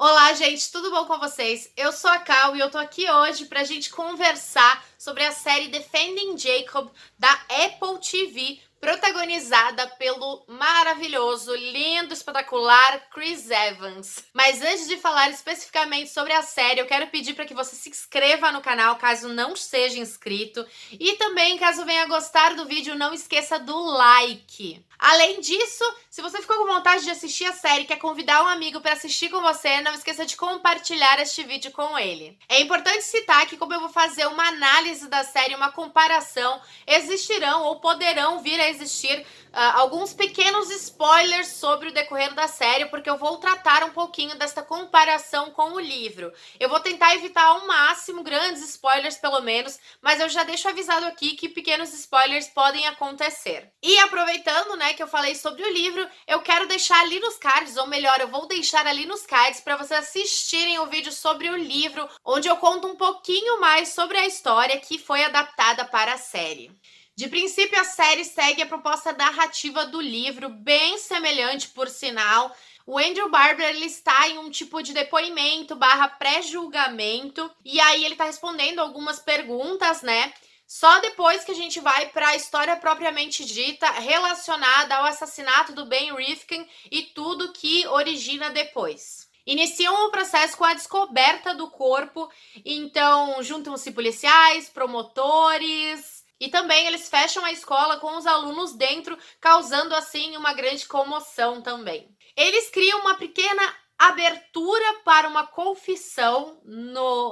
Olá, gente, tudo bom com vocês? Eu sou a Cal e eu tô aqui hoje pra gente conversar sobre a série Defending Jacob da Apple TV, protagonizada pelo maravilhoso, lindo, espetacular Chris Evans. Mas antes de falar especificamente sobre a série, eu quero pedir para que você se inscreva no canal caso não seja inscrito e também, caso venha gostar do vídeo, não esqueça do like. Além disso, se você ficou com vontade de assistir a série e quer convidar um amigo para assistir com você, não esqueça de compartilhar este vídeo com ele. É importante citar que, como eu vou fazer uma análise da série, uma comparação, existirão ou poderão vir a existir alguns pequenos spoilers sobre o decorrer da série, porque eu vou tratar um pouquinho desta comparação com o livro. Eu vou tentar evitar ao máximo grandes spoilers, pelo menos, mas eu já deixo avisado aqui que pequenos spoilers podem acontecer. E aproveitando, né, que eu falei sobre o livro, eu quero deixar ali nos cards, ou melhor, eu vou deixar ali nos cards para vocês assistirem o vídeo sobre o livro, onde eu conto um pouquinho mais sobre a história que foi adaptada para a série. De princípio, a série segue a proposta narrativa do livro, bem semelhante, por sinal. O Andrew Barber, ele está em um tipo de depoimento / pré-julgamento, e aí ele está respondendo algumas perguntas, né? Só depois que a gente vai para a história propriamente dita, relacionada ao assassinato do Ben Rifkin e tudo que origina depois. Iniciam o processo com a descoberta do corpo, então juntam-se policiais, promotores, e também eles fecham a escola com os alunos dentro, causando assim uma grande comoção também. Eles criam uma pequena abertura para uma confissão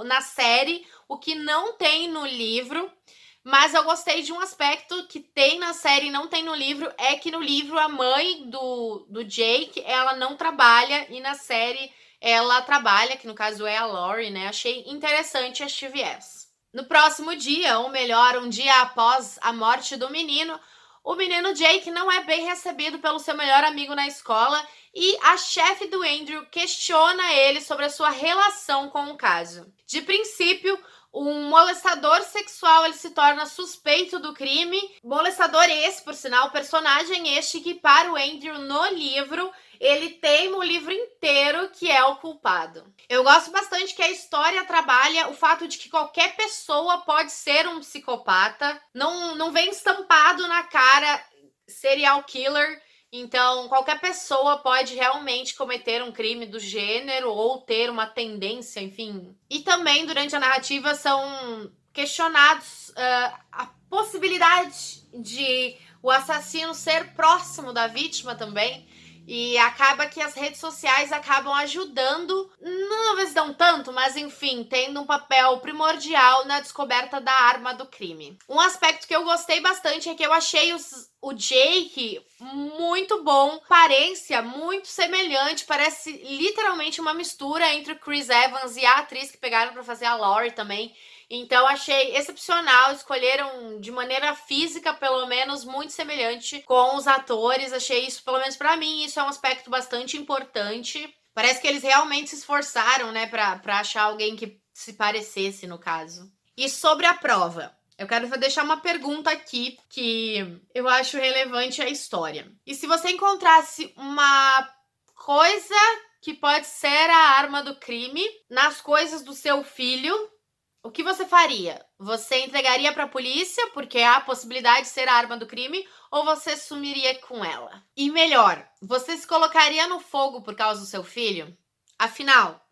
na série, o que não tem no livro. Mas eu gostei de um aspecto que tem na série e não tem no livro, é que no livro a mãe do Jake, ela não trabalha, e na série ela trabalha, que no caso é a Lori, né? Achei interessante este viés. No próximo dia, ou melhor, um dia após a morte do menino, o menino Jake não é bem recebido pelo seu melhor amigo na escola e a chefe do Andrew questiona ele sobre a sua relação com o caso. De princípio, um molestador sexual ele se torna suspeito do crime. Molestador esse, por sinal, personagem este que para o Andrew no livro ele teima o livro inteiro que é o culpado. Eu gosto bastante que a história trabalha o fato de que qualquer pessoa pode ser um psicopata. Não vem estampado na cara serial killer. Então, qualquer pessoa pode realmente cometer um crime do gênero ou ter uma tendência, enfim. E também, durante a narrativa, são questionados a possibilidade de o assassino ser próximo da vítima também. E acaba que as redes sociais acabam ajudando, talvez não tanto, mas enfim, tendo um papel primordial na descoberta da arma do crime. Um aspecto que eu gostei bastante é que eu achei o Jake muito bom, aparência muito semelhante, parece literalmente uma mistura entre o Chris Evans e a atriz que pegaram para fazer a Lori também. Então achei excepcional, escolheram de maneira física, pelo menos, muito semelhante com os atores. Achei isso, pelo menos para mim, isso é um aspecto bastante importante. Parece que eles realmente se esforçaram, né, para achar alguém que se parecesse, no caso. E sobre a prova, eu quero deixar uma pergunta aqui que eu acho relevante à história. E se você encontrasse uma coisa que pode ser a arma do crime nas coisas do seu filho, o que você faria? Você entregaria para a polícia porque há a possibilidade de ser a arma do crime, ou você sumiria com ela? E melhor, você se colocaria no fogo por causa do seu filho? Afinal,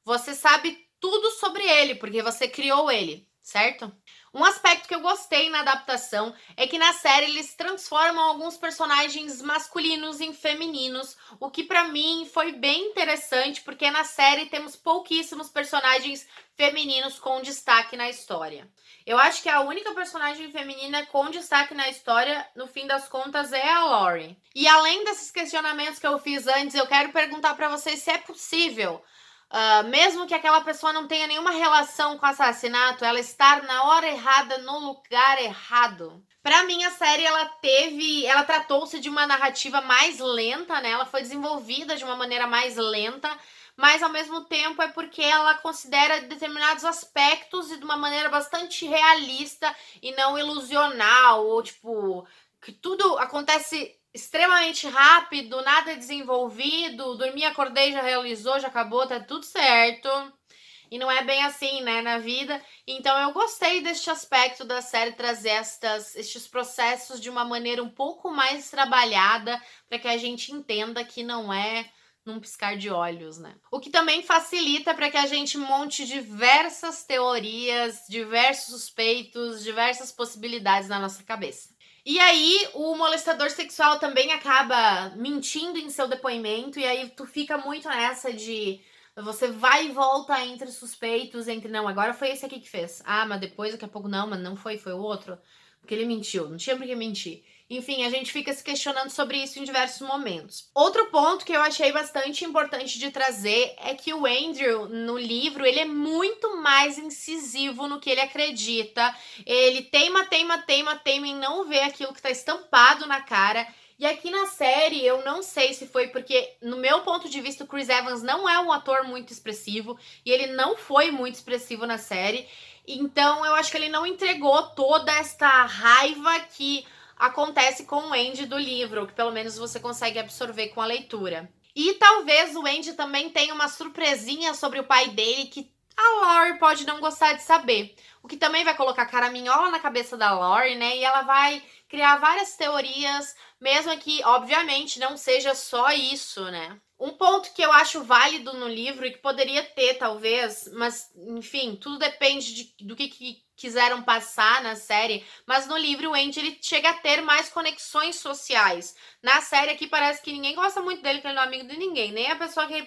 você sabe tudo sobre ele porque você criou ele, certo? Um aspecto que eu gostei na adaptação é que na série eles transformam alguns personagens masculinos em femininos, o que para mim foi bem interessante, porque na série temos pouquíssimos personagens femininos com destaque na história. Eu acho que a única personagem feminina com destaque na história, no fim das contas, é a Lori. E além desses questionamentos que eu fiz antes, eu quero perguntar para vocês se é possível, mesmo que aquela pessoa não tenha nenhuma relação com o assassinato, ela estar na hora errada, no lugar errado. Para mim, a série ela tratou-se de uma narrativa mais lenta, né? Ela foi desenvolvida de uma maneira mais lenta, mas ao mesmo tempo é porque ela considera determinados aspectos e de uma maneira bastante realista e não ilusional, ou tipo, que tudo acontece extremamente rápido, nada desenvolvido, dormi, acordei, já realizou, já acabou, tá tudo certo. E não é bem assim, né, na vida. Então eu gostei deste aspecto da série trazer estes processos de uma maneira um pouco mais trabalhada, para que a gente entenda que não é num piscar de olhos, né? O que também facilita para que a gente monte diversas teorias, diversos suspeitos, diversas possibilidades na nossa cabeça. E aí, o molestador sexual também acaba mentindo em seu depoimento, e aí tu fica muito nessa de você vai e volta entre suspeitos, entre não, agora foi esse aqui que fez. Ah, mas depois, daqui a pouco, não, mas não foi, foi o outro. Porque ele mentiu, não tinha por que mentir. Enfim, a gente fica se questionando sobre isso em diversos momentos. Outro ponto que eu achei bastante importante de trazer é que o Andrew, no livro, ele é muito mais incisivo no que ele acredita. Ele teima em não ver aquilo que tá estampado na cara. E aqui na série, eu não sei se foi porque, no meu ponto de vista, o Chris Evans não é um ator muito expressivo e ele não foi muito expressivo na série. Então, eu acho que ele não entregou toda esta raiva que acontece com o Andy do livro, que pelo menos você consegue absorver com a leitura. E talvez o Andy também tenha uma surpresinha sobre o pai dele que a Laurie pode não gostar de saber. O que também vai colocar caraminhola na cabeça da Laurie, né? E ela vai criar várias teorias, mesmo que, obviamente, não seja só isso, né? Um ponto que eu acho válido no livro e que poderia ter, talvez, mas, enfim, tudo depende do que quiseram passar na série, mas no livro o Andy ele chega a ter mais conexões sociais. Na série aqui parece que ninguém gosta muito dele, que ele não é amigo de ninguém, nem a pessoa que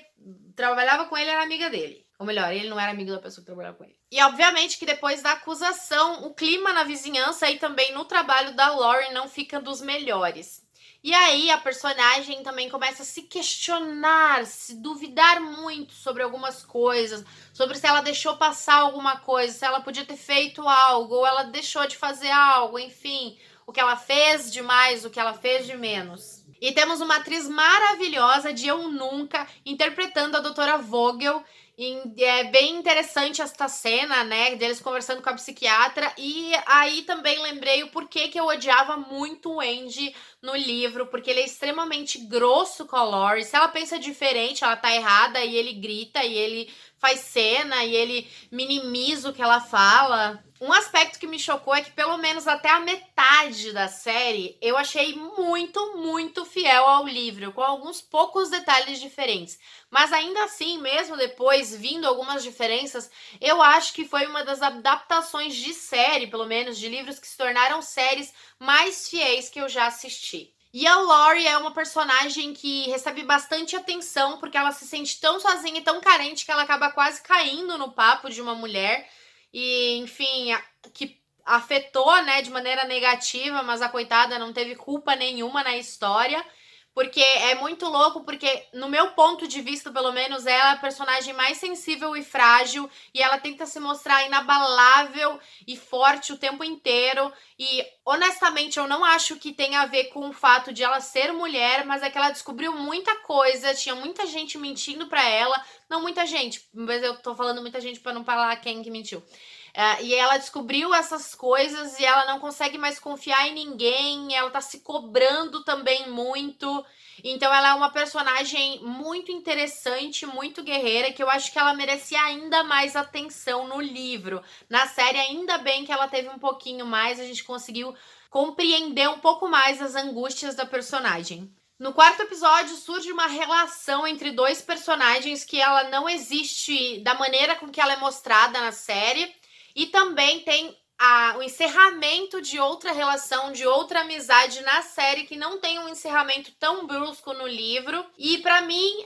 trabalhava com ele era amiga dele. Ou melhor, ele não era amigo da pessoa que trabalhava com ele. E obviamente que depois da acusação, o clima na vizinhança e também no trabalho da Lauren não fica dos melhores. E aí a personagem também começa a se questionar, se duvidar muito sobre algumas coisas, sobre se ela deixou passar alguma coisa, se ela podia ter feito algo, ou ela deixou de fazer algo, enfim, o que ela fez de mais, o que ela fez de menos. E temos uma atriz maravilhosa de Eu Nunca interpretando a doutora Vogel. E é bem interessante esta cena, né, deles conversando com a psiquiatra. E aí também lembrei o porquê que eu odiava muito o Andy no livro, porque ele é extremamente grosso com a Laurie. Se ela pensa diferente, ela tá errada, e ele grita, e ele faz cena, e ele minimiza o que ela fala. Um aspecto que me chocou é que pelo menos até a metade da série eu achei muito fiel ao livro, com alguns poucos detalhes diferentes. Mas ainda assim, mesmo depois vindo algumas diferenças, eu acho que foi uma das adaptações de série, pelo menos de livros que se tornaram séries mais fiéis que eu já assisti. E a Laurie é uma personagem que recebe bastante atenção porque ela se sente tão sozinha e tão carente que ela acaba quase caindo no papo de uma mulher. E, enfim, que afetou, né, de maneira negativa, mas a coitada não teve culpa nenhuma na história. Porque é muito louco, porque no meu ponto de vista, pelo menos, ela é a personagem mais sensível e frágil, e ela tenta se mostrar inabalável e forte o tempo inteiro. E honestamente, eu não acho que tenha a ver com o fato de ela ser mulher, mas é que ela descobriu muita coisa, tinha muita gente mentindo pra ela. Não muita gente, mas eu tô falando muita gente pra não falar quem que mentiu. E ela descobriu essas coisas e ela não consegue mais confiar em ninguém, ela tá se cobrando também muito. Então ela é uma personagem muito interessante, muito guerreira, que eu acho que ela merecia ainda mais atenção no livro. Na série, ainda bem que ela teve um pouquinho mais, a gente conseguiu compreender um pouco mais as angústias da personagem. No quarto episódio surge uma relação entre dois personagens que ela não existe da maneira com que ela é mostrada na série. E também tem o encerramento de outra relação, de outra amizade na série, que não tem um encerramento tão brusco no livro. E pra mim,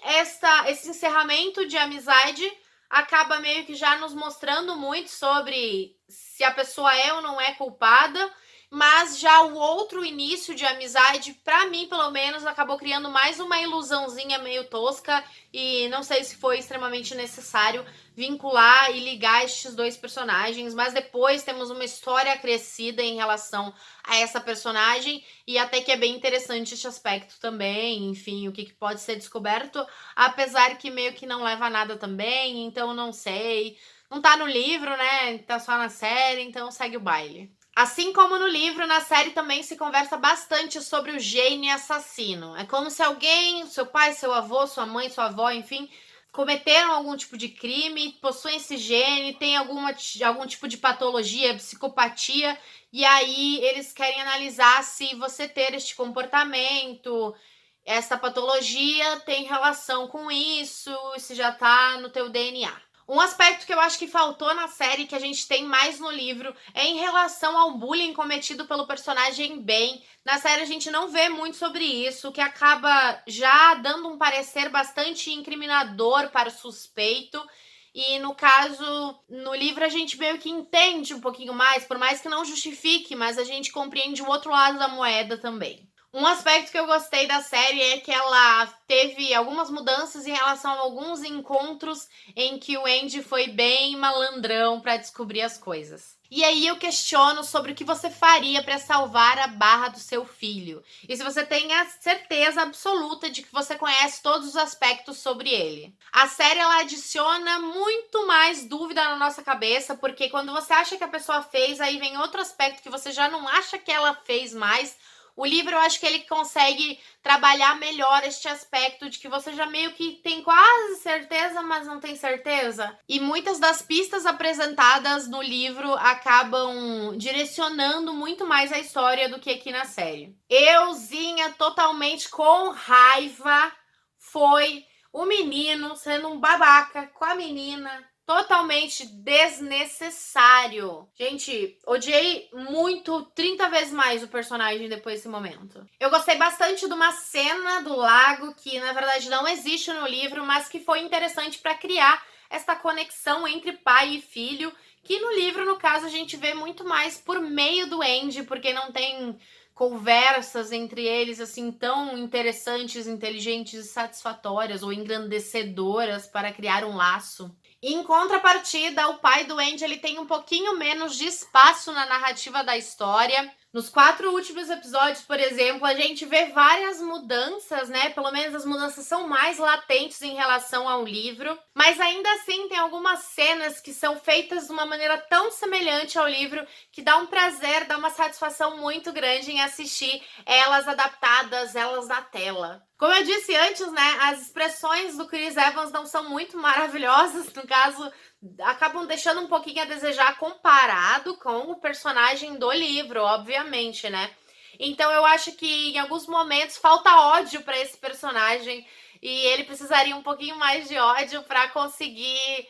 esse encerramento de amizade acaba meio que já nos mostrando muito sobre se a pessoa é ou não é culpada. Mas já o outro início de amizade, pra mim, pelo menos, acabou criando mais uma ilusãozinha meio tosca. E não sei se foi extremamente necessário vincular e ligar estes dois personagens, mas depois temos uma história crescida em relação a essa personagem, e até que é bem interessante este aspecto também, enfim, o que pode ser descoberto, apesar que meio que não leva a nada também, então não sei. Não tá no livro, né? Tá só na série, então segue o baile. Assim como no livro, na série também se conversa bastante sobre o gene assassino. É como se alguém, seu pai, seu avô, sua mãe, sua avó, enfim, cometeram algum tipo de crime, possuem esse gene, tem algum tipo de patologia, psicopatia, e aí eles querem analisar se você ter este comportamento, essa patologia tem relação com isso, se já tá no teu DNA. Um aspecto que eu acho que faltou na série, que a gente tem mais no livro, é em relação ao bullying cometido pelo personagem Ben. Na série a gente não vê muito sobre isso, o que acaba já dando um parecer bastante incriminador para o suspeito. E no caso, no livro a gente meio que entende um pouquinho mais, por mais que não justifique, mas a gente compreende o outro lado da moeda também. Um aspecto que eu gostei da série é que ela teve algumas mudanças em relação a alguns encontros em que o Andy foi bem malandrão para descobrir as coisas. E aí eu questiono sobre o que você faria para salvar a barra do seu filho. E se você tem a certeza absoluta de que você conhece todos os aspectos sobre ele. A série ela adiciona muito mais dúvida na nossa cabeça, porque quando você acha que a pessoa fez, aí vem outro aspecto que você já não acha que ela fez mais. O livro, eu acho que ele consegue trabalhar melhor este aspecto de que você já meio que tem quase certeza, mas não tem certeza. E muitas das pistas apresentadas no livro acabam direcionando muito mais a história do que aqui na série. Euzinha, totalmente com raiva, foi o menino sendo um babaca com a menina, totalmente desnecessário. Gente, odiei muito, 30 vezes mais o personagem depois desse momento. Eu gostei bastante de uma cena do lago que, na verdade, não existe no livro, mas que foi interessante para criar essa conexão entre pai e filho, que no livro, no caso, a gente vê muito mais por meio do Andy, porque não tem conversas entre eles assim tão interessantes, inteligentes e satisfatórias ou engrandecedoras para criar um laço. Em contrapartida, o pai do Andy ele tem um pouquinho menos de espaço na narrativa da história. Nos 4 últimos episódios, por exemplo, a gente vê várias mudanças, né? Pelo menos as mudanças são mais latentes em relação ao livro. Mas ainda assim, tem algumas cenas que são feitas de uma maneira tão semelhante ao livro que dá um prazer, dá uma satisfação muito grande em assistir elas adaptadas, elas na tela. Como eu disse antes, né, as expressões do Chris Evans não são muito maravilhosas, no caso, acabam deixando um pouquinho a desejar comparado com o personagem do livro, obviamente, né? Então eu acho que em alguns momentos falta ódio para esse personagem e ele precisaria um pouquinho mais de ódio para conseguir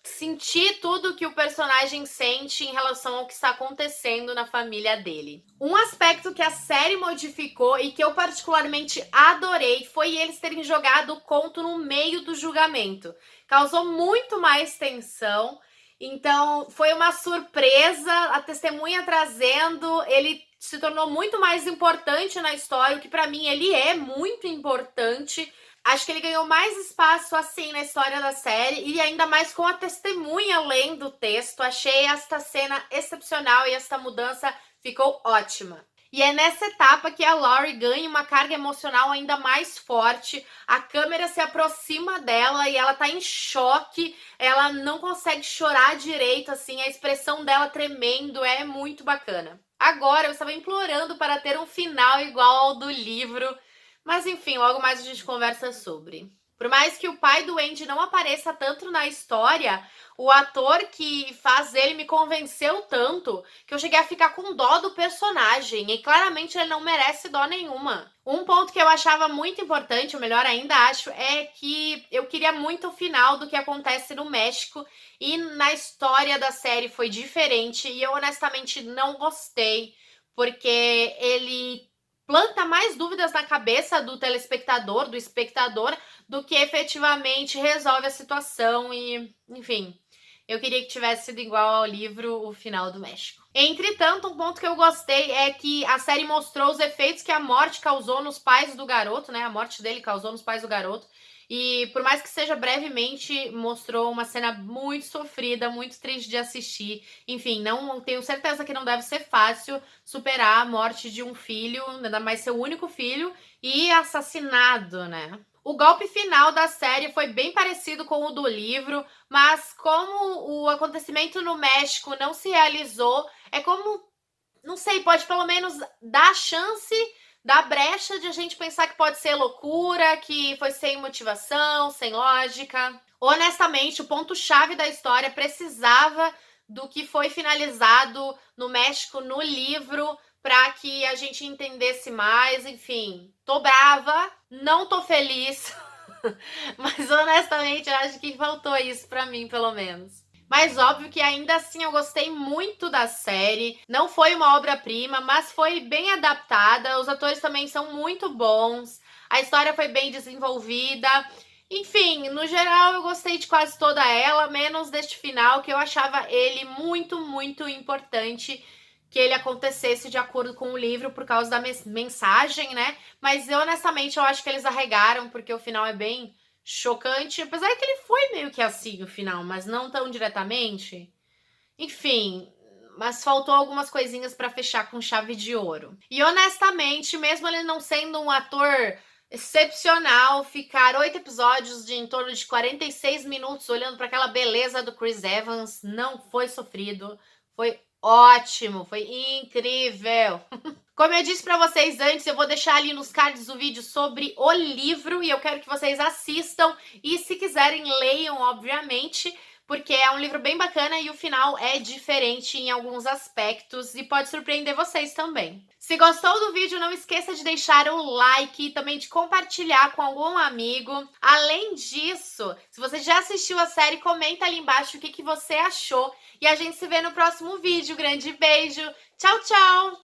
sentir tudo que o personagem sente em relação ao que está acontecendo na família dele. Um aspecto que a série modificou e que eu particularmente adorei foi eles terem jogado o conto no meio do julgamento. Causou muito mais tensão. Então, foi uma surpresa, a testemunha trazendo, ele se tornou muito mais importante na história, o que para mim ele é muito importante. Acho que ele ganhou mais espaço assim na história da série e ainda mais com a testemunha lendo o texto. Achei esta cena excepcional e esta mudança ficou ótima. E é nessa etapa que a Laurie ganha uma carga emocional ainda mais forte. A câmera se aproxima dela e ela tá em choque. Ela não consegue chorar direito, assim, a expressão dela tremendo é muito bacana. Agora eu estava implorando para ter um final igual ao do livro. Mas enfim, logo mais a gente conversa sobre. Por mais que o pai do Andy não apareça tanto na história, o ator que faz ele me convenceu tanto que eu cheguei a ficar com dó do personagem e claramente ele não merece dó nenhuma. Um ponto que eu achava muito importante, ou melhor ainda acho, é que eu queria muito o final do que acontece no México e na história da série foi diferente e eu honestamente não gostei porque ele planta mais dúvidas na cabeça do telespectador, do espectador, do que efetivamente resolve a situação e, enfim, eu queria que tivesse sido igual ao livro O Final do México. Entretanto, um ponto que eu gostei é que a série mostrou os efeitos que a morte causou nos pais do garoto, né? A morte dele causou nos pais do garoto. E por mais que seja brevemente, mostrou uma cena muito sofrida, muito triste de assistir. Enfim, não tenho certeza que não deve ser fácil superar a morte de um filho, ainda mais seu único filho, e assassinado, né? O golpe final da série foi bem parecido com o do livro, mas como o acontecimento no México não se realizou, é como, não sei, pode pelo menos dar chance, dar brecha de a gente pensar que pode ser loucura, que foi sem motivação, sem lógica. Honestamente, o ponto-chave da história precisava do que foi finalizado no México no livro para que a gente entendesse mais. Enfim, tô brava, não tô feliz, mas honestamente eu acho que faltou isso para mim, pelo menos. Mas óbvio que ainda assim eu gostei muito da série. Não foi uma obra-prima, mas foi bem adaptada. Os atores também são muito bons. A história foi bem desenvolvida. Enfim, no geral eu gostei de quase toda ela, menos deste final, que eu achava ele muito, muito importante que ele acontecesse de acordo com o livro por causa da mensagem, né? Mas honestamente eu acho que eles arregaram, porque o final é bem chocante, apesar que ele foi meio que assim o final, mas não tão diretamente. Enfim, mas faltou algumas coisinhas para fechar com chave de ouro. E honestamente, mesmo ele não sendo um ator excepcional, ficar 8 episódios de em torno de 46 minutos olhando para aquela beleza do Chris Evans não foi sofrido, foi ótimo, foi incrível. Como eu disse para vocês antes, eu vou deixar ali nos cards o vídeo sobre o livro e eu quero que vocês assistam e, se quiserem, leiam, obviamente, porque é um livro bem bacana e o final é diferente em alguns aspectos e pode surpreender vocês também. Se gostou do vídeo, não esqueça de deixar o like e também de compartilhar com algum amigo. Além disso, se você já assistiu a série, comenta ali embaixo o que você achou e a gente se vê no próximo vídeo. Grande beijo, tchau, tchau!